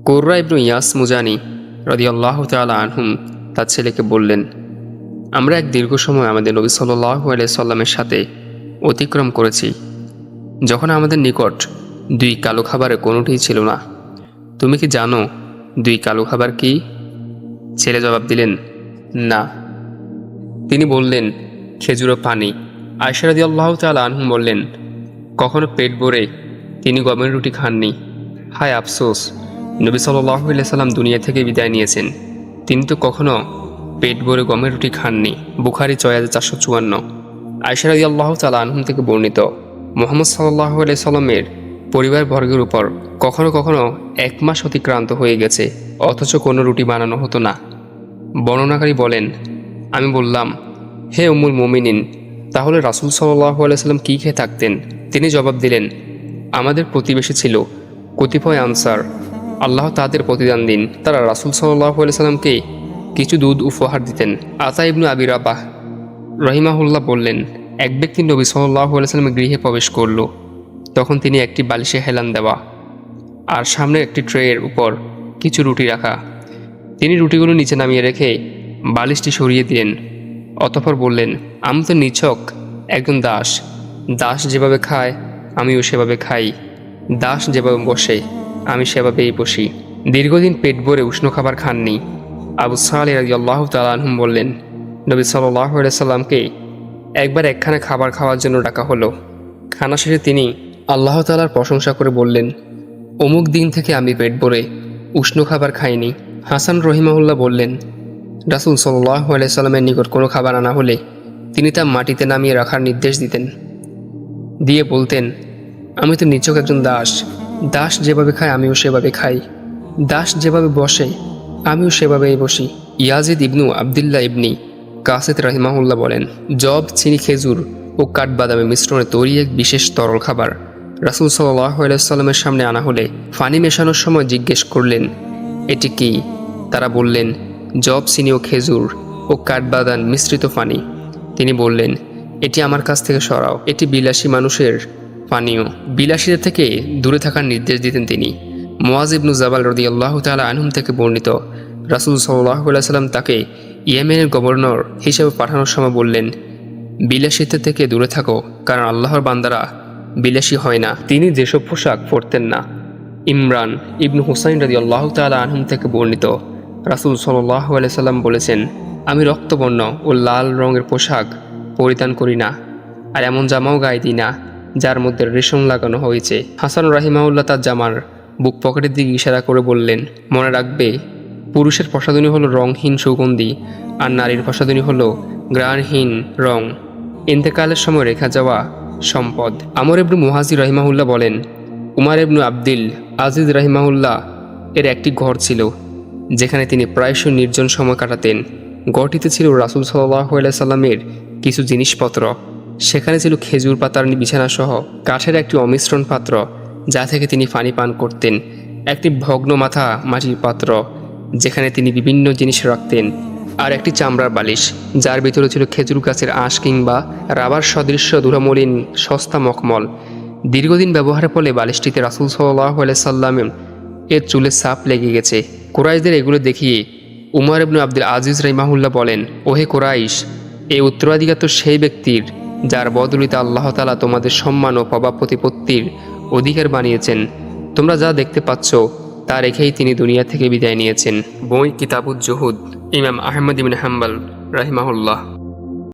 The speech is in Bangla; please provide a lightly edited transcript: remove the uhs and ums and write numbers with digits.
কুররা ইবনু ইয়াস মুজানি রাদিয়াল্লাহু তাআলা আনহুম তার ছেলেকে বললেন, আমরা এক দীর্ঘ সময় আমাদের নবী সাল্লাল্লাহু আলাইহি সাল্লামের সাথে অতিক্রম করেছি, যখন আমাদের নিকট দুই কালো খাবারের কোনোটিই ছিল না। তুমি কি জানো দুই কালো খাবার কি? ছেলে জবাব দিলেন, না। তিনি বললেন, খেজুর ও পানি। আয়েশা রাদিয়াল্লাহু তাআলা আনহুম বললেন, কখনো পেট ভরে তিনি গমের রুটি খাননি। হায় আফসোস, নবী সাল্লাল্লাহু আলাইহি সাল্লাম দুনিয়া থেকে বিদায় নিয়েছেন, তিনি তো কখনো পেট ভরে গমের রুটি খাননি। বুখারী ৬৪৫৪। আয়েশা রাদিয়াল্লাহু তাআলা আনহুম থেকে বর্ণিত, মুহাম্মদ সাল্লাল্লাহু আলাইহি সাল্লামের পরিবারবর্গের উপর কখনো কখনো ১ মাস অতিক্রান্ত হয়ে গেছে, অথচ কোনো রুটি বানানো হতো না। বর্ণনাকারী বলেন, আমি বললাম, হে উম্মুল মুমিনিন, তাহলে রাসূল সাল্লাল্লাহু আলাইহি সাল্লাম কী খেয়ে থাকতেন? তিনি জবাব দিলেন, আমাদের প্রতিবেশী ছিল কতিপয় আনসার, আল্লাহ তাদের প্রতিদান দিন। তারা রাসূল সাল্লাল্লাহু আলাইহি সাল্লামকে কিছু দুধ উপহার দিতেন। আতা ইবনু আবি রাবাহ রহিমাহুল্লাহ বললেন, এক ব্যক্তি নবী সাল্লাল্লাহু আলাইহি সাল্লামের গৃহে প্রবেশ করল। তখন তিনি একটি বালিশে হেলান দেওয়া আর সামনের একটি ট্রেয়ের উপর কিছু রুটি রাখা। তিনি রুটিগুলো নিচে নামিয়ে রেখে বালিশটি সরিয়ে দিলেন। অতঃপর বললেন, আমি তো নিছক একজন দাস। দাস যেভাবে খায় আমিও সেভাবে খাই, দাস যেভাবে বসে আমি সেভাবেই বসি। দীর্ঘদিন পেট ভরে উষ্ণ খাবার খাননি। আবু সালেহ রাদিয়াল্লাহু তাআলা আনহুম বললেন, নবী সাল্লাল্লাহু আলাইহি সাল্লামকে একবার একখানা খাবার খাওয়ার জন্য ডাকা হলো। খানা শেষে তিনি আল্লাহ তাআলার প্রশংসা করে বললেন, অমুক দিন থেকে আমি পেট ভরে উষ্ণ খাবার খাইনি। হাসান রহিমাহুল্লাহ বললেন, রাসূল সাল্লাল্লাহু আলাইহি সাল্লামের নিকট কোনো খাবার আনা হলে তিনি তা মাটিতে নামিয়ে রাখার নির্দেশ দিতেন, দিয়ে বলতেন, আমি তো নিছক একজন দাস। দাস যেভাবে খায় আমিও সেভাবে খাই, দাস যেভাবে বসে আমিও সেভাবেই বসি। ইয়াজিদ ইবনু আবদুল্লাহ ইবনি কাসেত রাহিমাহুল্লাহ বলেন, জব, চিনি, খেজুর ও কাঠবাদামের মিশ্রণে তৈরি এক বিশেষ তরল খাবার রাসূল সাল্লাল্লাহু আলাইহি সাল্লামের সামনে আনা হলে পানি মেশানোর সময় জিজ্ঞেস করলেন, এটি কি? তারা বললেন, জব, চিনি ও খেজুর ও কাঠবাদাম মিশ্রিত পানি। তিনি বললেন, এটি আমার কাছ থেকে সরাও, এটি বিলাসী মানুষের পানীয়। বিলাসীদের থেকে দূরে থাকার নির্দেশ দিতেন তিনি। মুআয ইবনু জাবাল রাদিয়াল্লাহু তাআলা আনহুম থেকে বর্ণিত, রাসূল সাল্লাল্লাহু আলাইহি সাল্লাম তাকে ইয়েমেনের গভর্নর হিসেবে পাঠানোর সময় বললেন, বিলাসিতা থেকে দূরে থাকো, কারণ আল্লাহর বান্দারা বিলাসী হয় না। তিনি যেসব পোশাক পরতেন না। ইমরান ইবনু হুসাইন রাদিয়াল্লাহু তাআলা আনহুম থেকে বর্ণিত, রাসূল সাল্লাল্লাহু আলাইহি সাল্লাম বলেছেন, আমি রক্তবর্ণ ও লাল রঙের পোশাক পরিধান করি না, আর এমন জামাও গায়ে দিই না যার মধ্যে রেশম লাগানো হয়েছে। হাসান রাহিমাহুল্লাহ তার জামার বুক পকেটের দিকে ইশারা করে বললেন, মনে রাখবে, পুরুষের প্রসাধনী হলো রংহীন সুগন্ধি, আর নারীর প্রসাধনী হলো ঘ্রাণহীন রং, ইন্তেকালের সময় রেখা যাওয়া সম্পদ। আমর ইবনু মুহাজির রাহিমাহুল্লাহ বলেন, উমার ইবনু আব্দুল আজিজ রাহিমাহুল্লাহ এর একটি ঘর ছিল, যেখানে তিনি প্রায়শই নির্জন সময় কাটাতেন। ঘরটিতে ছিল রাসূল সাল্লাল্লাহু আলাইহি সাল্লামের কিছু জিনিসপত্র। সেখানে ছিল খেজুর পাতার বিছানা সহ কাঠের একটি অমিশ্রণ পাত্র, যা থেকে তিনি পানি পান করতেন, একটি ভগ্ন মাথা মাটির পাত্র যেখানে তিনি বিভিন্ন জিনিস রাখতেন, আর একটি চামড়ার বালিশ যার ভিতরে ছিল খেজুর গাছের আঁশ কিংবা রাবার সদৃশ্য ধুলামলিন সস্তা মখমল। দীর্ঘদিন ব্যবহারের ফলে বালিশটিতে রাসূল সাল্লাল্লাহু আলাইহি সাল্লাম এর চুলের ছাপ লেগে গেছে। কুরাইশদের এগুলো দেখিয়ে উমর ইবনু আব্দুল আজিজ রাহিমাহুল্লাহ বলেন, ওহে কুরাইশ, এই উত্তরাধিকার তো সেই ব্যক্তির যার বদৌলতে আল্লাহ তাআলা তোমাদের সম্মান ও প্রভাব প্রতিপত্তির অধিকার বানিয়েছেন। তোমরা যা দেখতে পাচ্ছ তা রেখেই তিনি দুনিয়া থেকে বিদায় নিয়েছেন। বই কিতাবুজ জুহুদ, ইমাম আহমদ ইবনে হাম্বল রাহিমাহুল্লাহ।